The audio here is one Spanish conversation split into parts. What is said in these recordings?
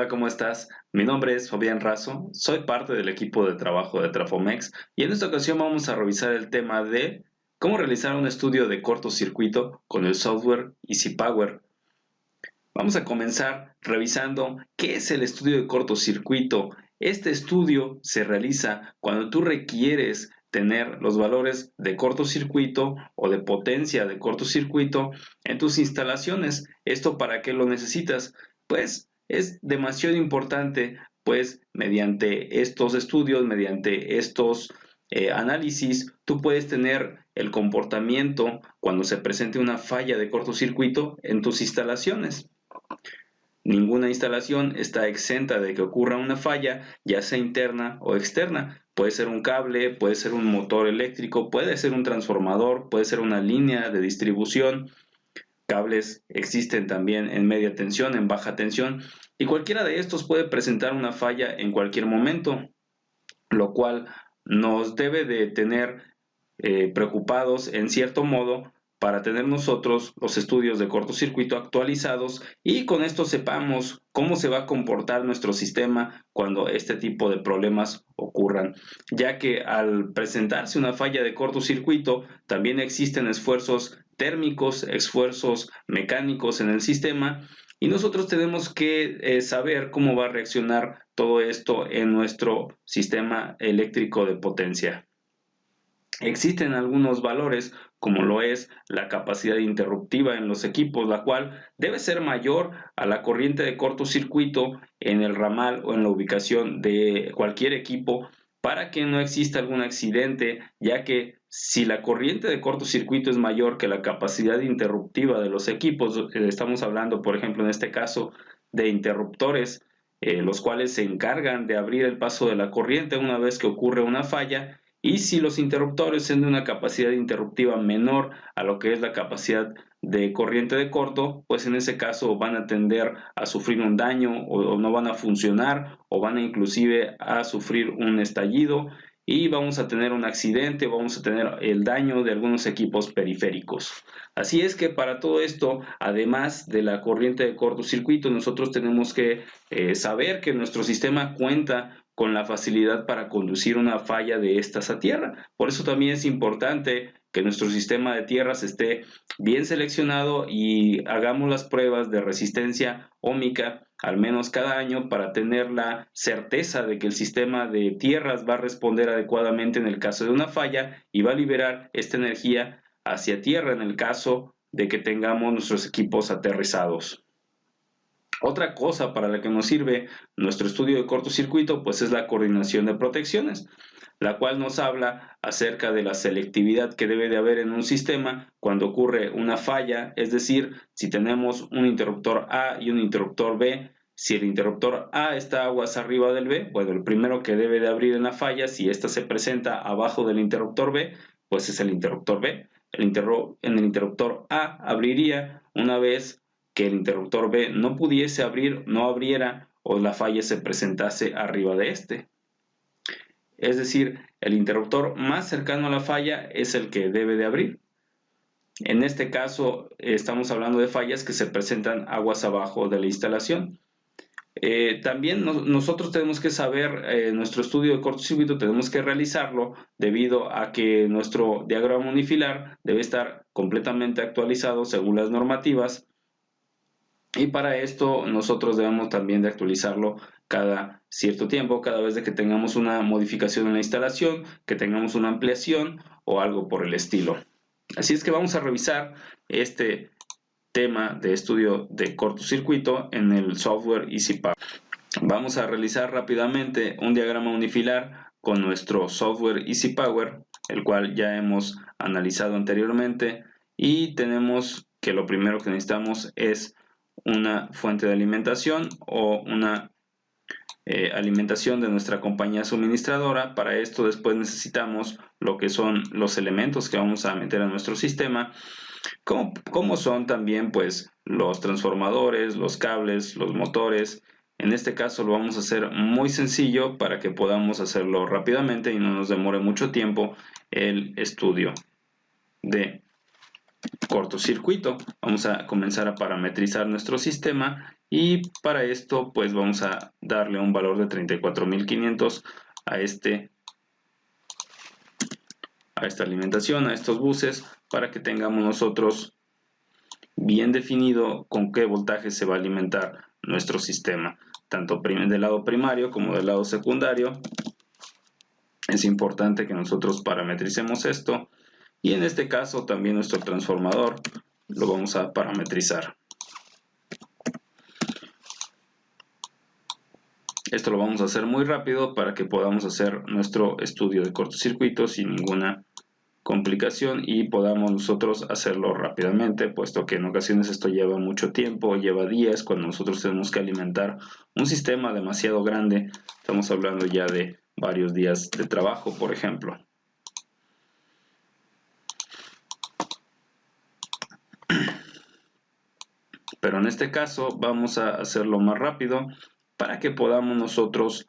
¿cómo estás? Mi nombre es Fabián Razo, soy parte del equipo de trabajo de Trafomex y en esta ocasión vamos a revisar el tema de cómo realizar un estudio de cortocircuito con el software EasyPower. Vamos a comenzar revisando qué es el estudio de cortocircuito. Este estudio se realiza cuando tú requieres tener los valores de cortocircuito o de potencia de cortocircuito en tus instalaciones. ¿Esto para qué lo necesitas? Pues es demasiado importante, pues mediante estos estudios, mediante estos análisis, tú puedes tener el comportamiento cuando se presente una falla de cortocircuito en tus instalaciones. Ninguna instalación está exenta de que ocurra una falla, ya sea interna o externa. Puede ser un cable, puede ser un motor eléctrico, puede ser un transformador, puede ser una línea de distribución. Cables existen también en media tensión, en baja tensión, y cualquiera de estos puede presentar una falla en cualquier momento, lo cual nos debe de tener preocupados en cierto modo para tener nosotros los estudios de cortocircuito actualizados y con esto sepamos cómo se va a comportar nuestro sistema cuando este tipo de problemas ocurran, ya que al presentarse una falla de cortocircuito también existen esfuerzos térmicos, esfuerzos mecánicos en el sistema y nosotros tenemos que saber cómo va a reaccionar todo esto en nuestro sistema eléctrico de potencia. Existen algunos valores, como lo es la capacidad interruptiva en los equipos, la cual debe ser mayor a la corriente de cortocircuito en el ramal o en la ubicación de cualquier equipo para que no exista algún accidente, ya que si la corriente de cortocircuito es mayor que la capacidad interruptiva de los equipos, estamos hablando, por ejemplo, en este caso, de interruptores, los cuales se encargan de abrir el paso de la corriente una vez que ocurre una falla. Y si los interruptores son de una capacidad interruptiva menor a lo que es la capacidad de corriente de corto, pues en ese caso van a tender a sufrir un daño o no van a funcionar o van a inclusive a sufrir un estallido y vamos a tener un accidente, vamos a tener el daño de algunos equipos periféricos. Así es que para todo esto, además de la corriente de cortocircuito, nosotros tenemos que saber que nuestro sistema cuenta con la facilidad para conducir una falla de estas a tierra. Por eso también es importante que nuestro sistema de tierras esté bien seleccionado y hagamos las pruebas de resistencia óhmica al menos cada año para tener la certeza de que el sistema de tierras va a responder adecuadamente en el caso de una falla y va a liberar esta energía hacia tierra en el caso de que tengamos nuestros equipos aterrizados. Otra cosa para la que nos sirve nuestro estudio de cortocircuito pues es la coordinación de protecciones, la cual nos habla acerca de la selectividad que debe de haber en un sistema cuando ocurre una falla, es decir, si tenemos un interruptor A y un interruptor B, si el interruptor A está aguas arriba del B, bueno, el primero que debe de abrir en la falla, si ésta se presenta abajo del interruptor B, pues es el interruptor B. En el interruptor A abriría una vez que el interruptor B no pudiese abrir, no abriera o la falla se presentase arriba de este. Es decir, el interruptor más cercano a la falla es el que debe de abrir. En este caso estamos hablando de fallas que se presentan aguas abajo de la instalación. También nosotros tenemos que saber, nuestro estudio de cortocircuito tenemos que realizarlo debido a que nuestro diagrama unifilar debe estar completamente actualizado según las normativas. Y para esto nosotros debemos también de actualizarlo cada cierto tiempo, cada vez de que tengamos una modificación en la instalación, que tengamos una ampliación o algo por el estilo. Así es que vamos a revisar este tema de estudio de cortocircuito en el software EasyPower. Vamos a realizar rápidamente un diagrama unifilar con nuestro software EasyPower, el cual ya hemos analizado anteriormente, y tenemos que lo primero que necesitamos es una fuente de alimentación o una alimentación de nuestra compañía suministradora. Para esto después necesitamos lo que son los elementos que vamos a meter a nuestro sistema, como son también pues los transformadores, los cables, los motores. En este caso lo vamos a hacer muy sencillo para que podamos hacerlo rápidamente y no nos demore mucho tiempo el estudio de cortocircuito. Vamos a comenzar a parametrizar nuestro sistema y para esto pues vamos a darle un valor de 34.500 a esta alimentación, a estos buses, para que tengamos nosotros bien definido con qué voltaje se va a alimentar nuestro sistema, tanto del lado primario como del lado secundario. Es importante que nosotros parametricemos esto, y en este caso también nuestro transformador lo vamos a parametrizar. Esto lo vamos a hacer muy rápido para que podamos hacer nuestro estudio de cortocircuito sin ninguna complicación y podamos nosotros hacerlo rápidamente, puesto que en ocasiones esto lleva mucho tiempo, lleva días cuando nosotros tenemos que alimentar un sistema demasiado grande. Estamos hablando ya de varios días de trabajo, por ejemplo. Pero en este caso vamos a hacerlo más rápido para que podamos nosotros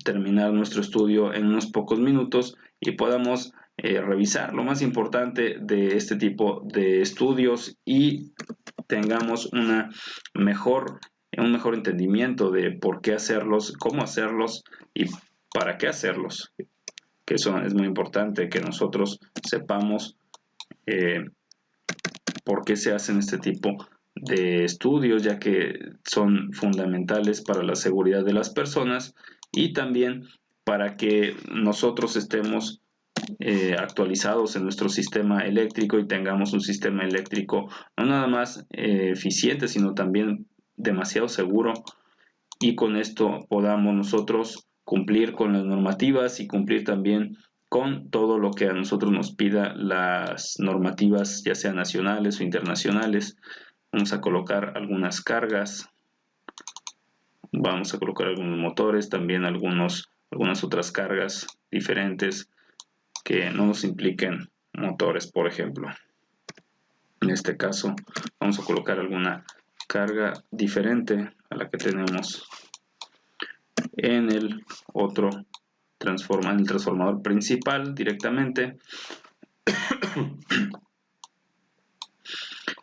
terminar nuestro estudio en unos pocos minutos y podamos revisar lo más importante de este tipo de estudios y tengamos un mejor entendimiento de por qué hacerlos, cómo hacerlos y para qué hacerlos. Que eso es muy importante, que nosotros sepamos por qué se hacen este tipo de estudios, ya que son fundamentales para la seguridad de las personas y también para que nosotros estemos actualizados en nuestro sistema eléctrico y tengamos un sistema eléctrico no nada más eficiente, sino también demasiado seguro, y con esto podamos nosotros cumplir con las normativas y cumplir también con todo lo que a nosotros nos pida las normativas, ya sean nacionales o internacionales. Vamos a colocar algunas cargas, vamos a colocar algunos motores, también algunas otras cargas diferentes que no nos impliquen motores, por ejemplo. En este caso vamos a colocar alguna carga diferente a la que tenemos en el otro transformador principal directamente.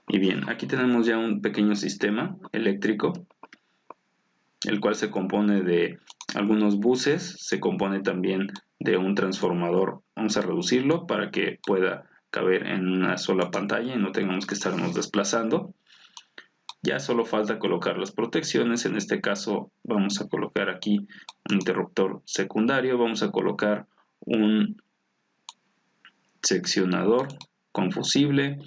Y bien, aquí tenemos ya un pequeño sistema eléctrico, el cual se compone de algunos buses, se compone también de un transformador. Vamos a reducirlo para que pueda caber en una sola pantalla y no tengamos que estarnos desplazando. Ya solo falta colocar las protecciones. En este caso vamos a colocar aquí un interruptor secundario, vamos a colocar un seccionador con fusible,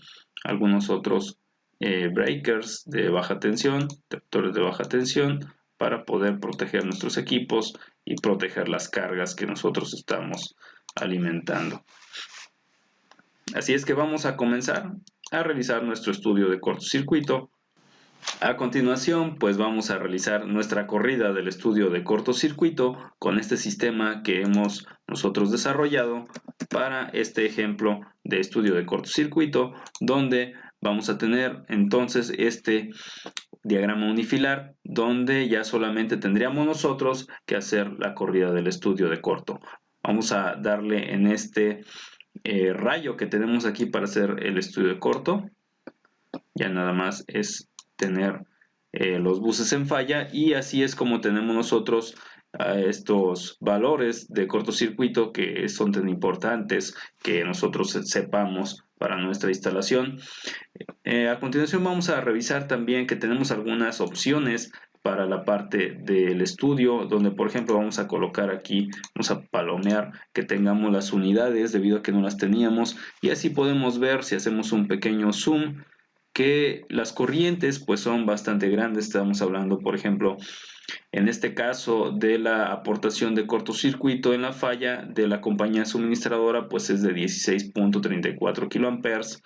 algunos otros breakers de baja tensión, interruptores de baja tensión, para poder proteger nuestros equipos y proteger las cargas que nosotros estamos alimentando. Así es que vamos a comenzar a realizar nuestro estudio de cortocircuito. A continuación, pues vamos a realizar nuestra corrida del estudio de cortocircuito con este sistema que hemos nosotros desarrollado para este ejemplo de estudio de cortocircuito, donde vamos a tener entonces este diagrama unifilar, donde ya solamente tendríamos nosotros que hacer la corrida del estudio de corto. Vamos a darle en este rayo que tenemos aquí para hacer el estudio de corto. Ya nada más es tener los buses en falla, y así es como tenemos nosotros estos valores de cortocircuito que son tan importantes que nosotros sepamos para nuestra instalación. A continuación vamos a revisar también que tenemos algunas opciones para la parte del estudio, donde por ejemplo vamos a colocar aquí, vamos a palomear que tengamos las unidades debido a que no las teníamos, y así podemos ver, si hacemos un pequeño zoom, que las corrientes pues son bastante grandes. Estamos hablando, por ejemplo, en este caso de la aportación de cortocircuito en la falla de la compañía suministradora, pues es de 16.34 kiloamperes,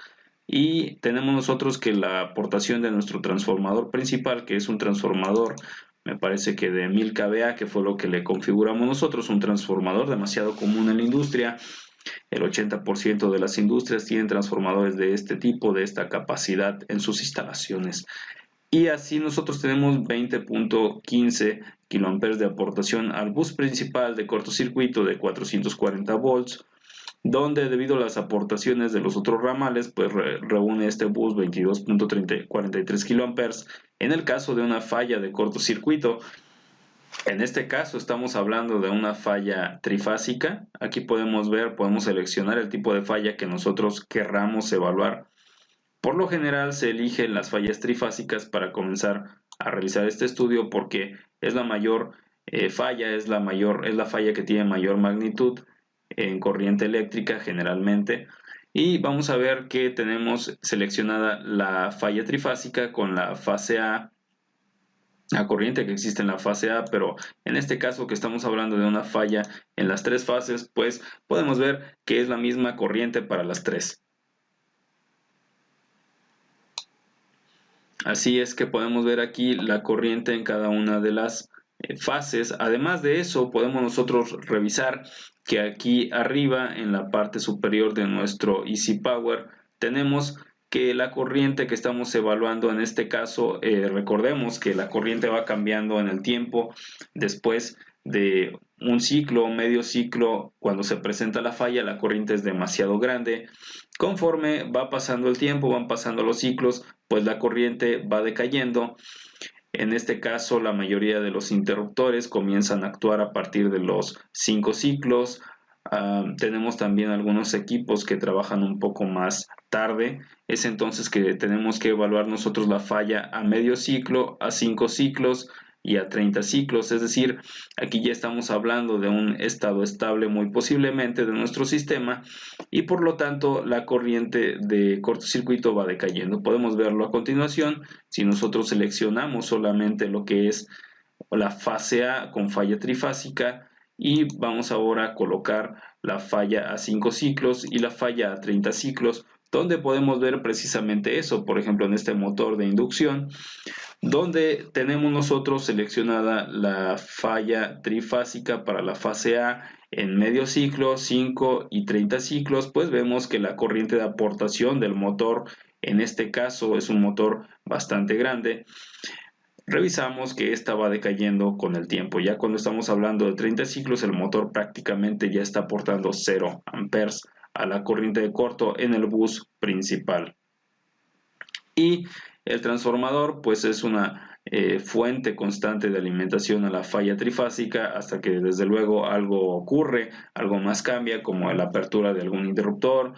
y tenemos nosotros que la aportación de nuestro transformador principal, que es un transformador, me parece que de 1000 kVA, que fue lo que le configuramos nosotros, un transformador demasiado común en la industria. El 80% de las industrias tienen transformadores de este tipo, de esta capacidad en sus instalaciones. Y así nosotros tenemos 20.15 kiloamperes de aportación al bus principal de cortocircuito de 440 volts, donde debido a las aportaciones de los otros ramales, pues reúne este bus 22.43 kA en el caso de una falla de cortocircuito. En este caso estamos hablando de una falla trifásica. Aquí podemos seleccionar el tipo de falla que nosotros querramos evaluar. Por lo general se eligen las fallas trifásicas para comenzar a realizar este estudio porque es la mayor falla, es la falla que tiene mayor magnitud en corriente eléctrica generalmente. Y vamos a ver que tenemos seleccionada la falla trifásica con la fase A, la corriente que existe en la fase A, pero en este caso que estamos hablando de una falla en las tres fases, pues podemos ver que es la misma corriente para las tres. Así es que podemos ver aquí la corriente en cada una de las fases. Además de eso, podemos nosotros revisar que aquí arriba en la parte superior de nuestro Easy Power tenemos que la corriente que estamos evaluando en este caso, recordemos que la corriente va cambiando en el tiempo después de un ciclo o medio ciclo. Cuando se presenta la falla, la corriente es demasiado grande. Conforme va pasando el tiempo, van pasando los ciclos, pues la corriente va decayendo. En este caso, la mayoría de los interruptores comienzan a actuar a partir de los 5 ciclos. Tenemos también algunos equipos que trabajan un poco más tarde. Es entonces que tenemos que evaluar nosotros la falla a medio ciclo, a 5 ciclos y a 30 ciclos. Es decir, aquí ya estamos hablando de un estado estable muy posiblemente de nuestro sistema y por lo tanto la corriente de cortocircuito va decayendo. Podemos verlo a continuación. Si nosotros seleccionamos solamente lo que es la fase A con falla trifásica y vamos ahora a colocar la falla a 5 ciclos y la falla a 30 ciclos, donde podemos ver precisamente eso. Por ejemplo, en este motor de inducción, donde tenemos nosotros seleccionada la falla trifásica para la fase A en medio ciclo, 5 y 30 ciclos, pues vemos que la corriente de aportación del motor, en este caso es un motor bastante grande, revisamos que esta va decayendo con el tiempo. Ya cuando estamos hablando de 30 ciclos, el motor prácticamente ya está aportando 0 amperes a la corriente de corto en el bus principal. Y el transformador pues es una fuente constante de alimentación a la falla trifásica hasta que desde luego algo ocurre, algo más cambia, como la apertura de algún interruptor,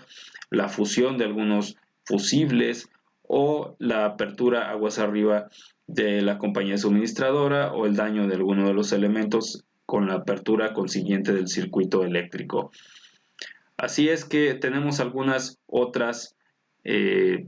la fusión de algunos fusibles o la apertura aguas arriba de la compañía suministradora o el daño de alguno de los elementos con la apertura consiguiente del circuito eléctrico. Así es que tenemos algunas otras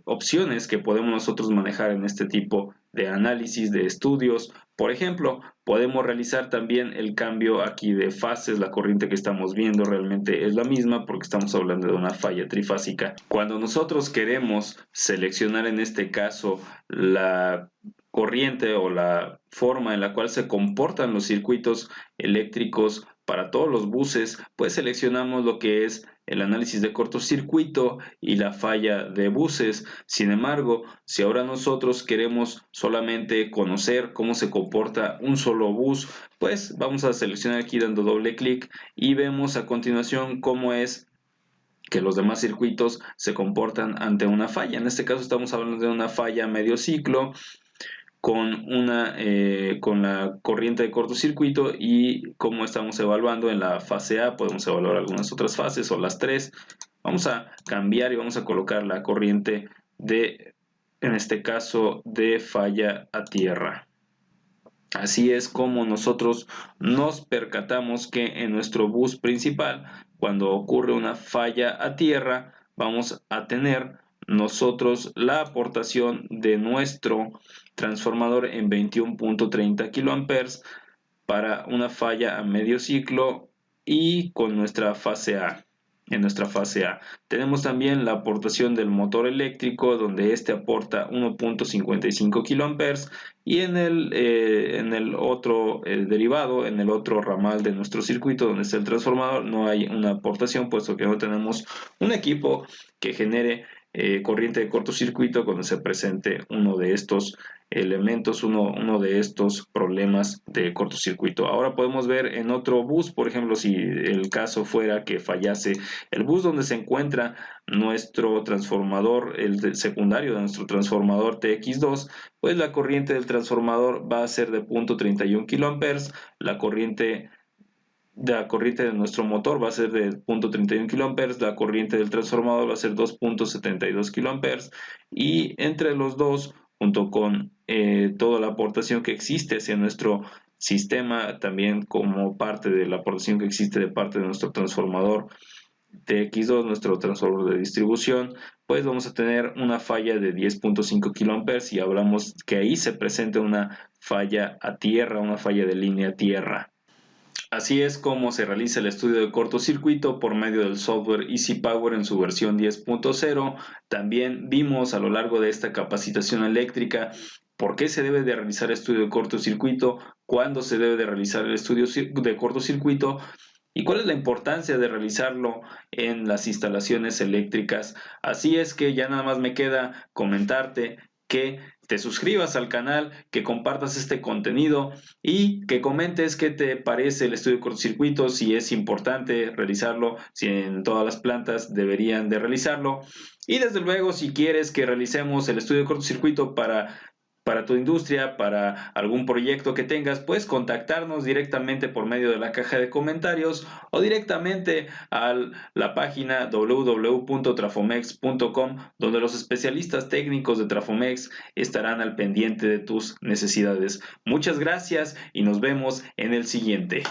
opciones que podemos nosotros manejar en este tipo de análisis de estudios. Por ejemplo, podemos realizar también el cambio aquí de fases. La corriente que estamos viendo realmente es la misma porque estamos hablando de una falla trifásica. Cuando nosotros queremos seleccionar en este caso la corriente o la forma en la cual se comportan los circuitos eléctricos para todos los buses, pues seleccionamos lo que es el análisis de cortocircuito y la falla de buses. Sin embargo, si ahora nosotros queremos solamente conocer cómo se comporta un solo bus, pues vamos a seleccionar aquí dando doble clic y vemos a continuación cómo es que los demás circuitos se comportan ante una falla. En este caso estamos hablando de una falla medio ciclo con la corriente de cortocircuito y como estamos evaluando en la fase A, podemos evaluar algunas otras fases o las tres. Vamos a cambiar y vamos a colocar la corriente en este caso, de falla a tierra. Así es como nosotros nos percatamos que en nuestro bus principal, cuando ocurre una falla a tierra, vamos a tener nosotros la aportación de nuestro transformador en 21.30 kA para una falla a medio ciclo y con nuestra fase A. En nuestra fase A tenemos también la aportación del motor eléctrico, donde este aporta 1.55 kA y en el otro derivado, en el otro ramal de nuestro circuito donde está el transformador, no hay una aportación, puesto que no tenemos un equipo que genere corriente de cortocircuito cuando se presente uno de estos elementos, uno de estos problemas de cortocircuito. Ahora podemos ver en otro bus, por ejemplo, si el caso fuera que fallase el bus donde se encuentra nuestro transformador, el secundario de nuestro transformador TX2, pues la corriente del transformador va a ser de 0.31 kA, la corriente de nuestro motor va a ser de 0.31 kA, la corriente del transformador va a ser 2.72 kA y entre los dos, junto con toda la aportación que existe hacia nuestro sistema, también como parte de la aportación que existe de parte de nuestro transformador TX2, nuestro transformador de distribución, pues vamos a tener una falla de 10.5 kA y hablamos que ahí se presenta una falla a tierra, una falla de línea a tierra. Así es como se realiza el estudio de cortocircuito por medio del software Easy Power en su versión 10.0. También vimos a lo largo de esta capacitación eléctrica por qué se debe de realizar estudio de cortocircuito, cuándo se debe de realizar el estudio de cortocircuito y cuál es la importancia de realizarlo en las instalaciones eléctricas. Así es que ya nada más me queda comentarte que te suscribas al canal, que compartas este contenido y que comentes qué te parece el estudio de cortocircuito, si es importante realizarlo, si en todas las plantas deberían de realizarlo. Y desde luego, si quieres que realicemos el estudio de cortocircuito para tu industria, para algún proyecto que tengas, puedes contactarnos directamente por medio de la caja de comentarios o directamente a la página www.trafomex.com, donde los especialistas técnicos de Trafomex estarán al pendiente de tus necesidades. Muchas gracias y nos vemos en el siguiente.